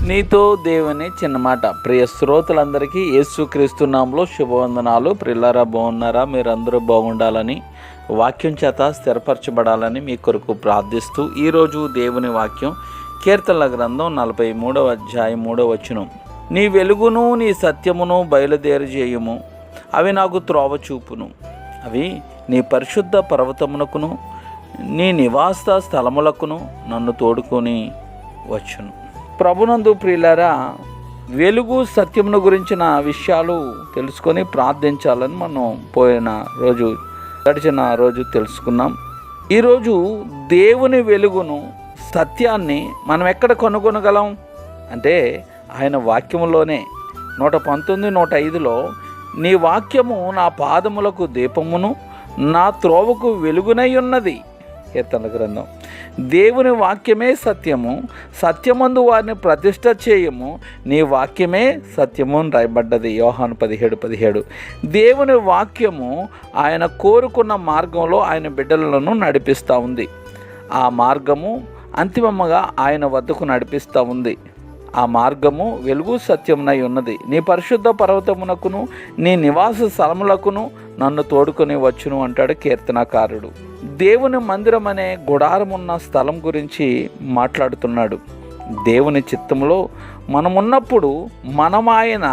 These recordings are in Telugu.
నీతో దేవుని చిన్న మాట. ప్రియ శ్రోతలందరికీ యేసుక్రీస్తు నామములో శుభవందనాలు. ప్రియులారా, బాగున్నారా? మీరందరూ బాగుండాలని, వాక్యం చేత స్థిరపరచబడాలని మీ కొరకు ప్రార్థిస్తూ ఈరోజు దేవుని వాక్యం కీర్తనల గ్రంథం 43వ అధ్యాయం 3వ వచనం. నీ వెలుగును నీ సత్యమును బయలుదేరజేయుము, అవి నాకు త్రోవ చూపును. అవి నీ పరిశుద్ధ పర్వతమునకును నీ నివాస స్థలములకును నన్ను తోడుకొని వచ్చును. ప్రభునందు ప్రియులారా, వెలుగు సత్యమును గురించిన విషయాలు తెలుసుకొని ప్రార్థించాలని మనం గడిచిన రోజు తెలుసుకున్నాం. ఈరోజు దేవుని వెలుగును సత్యాన్ని మనం ఎక్కడ కనుగొనగలం అంటే ఆయన వాక్యములోనే. 119, 105లో నీ వాక్యము నా పాదములకు దీపమును నా త్రోవకు వెలుగునై ఉన్నది. కీర్తనల గ్రంథం. దేవుని వాక్యమే సత్యము, సత్యమందు వారిని ప్రతిష్ఠ చేయము, నీ వాక్యమే సత్యము అని రాయబడ్డది. యోహాను 17:17. దేవుని వాక్యము ఆయన కోరుకున్న మార్గంలో ఆయన బిడ్డలను నడిపిస్తూ ఉంది. ఆ మార్గము అంతిమంగా ఆయన వద్దకు నడిపిస్తూ ఉంది. ఆ మార్గము వెలుగు సత్యమునై ఉన్నది. నీ పరిశుద్ధ పర్వతమునకును నీ నివాస స్థలములకును నన్ను తోడుకొని వచ్చును అంటాడు కీర్తనకారుడు. దేవుని మందిరం అనే గుడారమున్న స్థలం గురించి మాట్లాడుతున్నాడు. దేవుని చిత్తంలో మనమున్నప్పుడు మనం ఆయన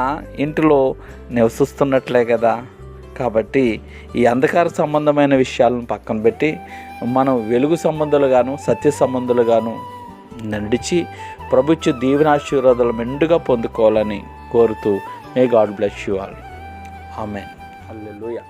ఇంటిలో నివసిస్తున్నట్లే కదా. కాబట్టి ఈ అంధకార సంబంధమైన విషయాలను పక్కన పెట్టి మనం వెలుగు సంబంధులుగాను సత్య సంబంధులుగాను నడిచి ప్రభుత్వ దీవెనాశీర్వాదాలు మెండుగా పొందుకోవాలని కోరుతూ may God bless you all. Amen. Hallelujah.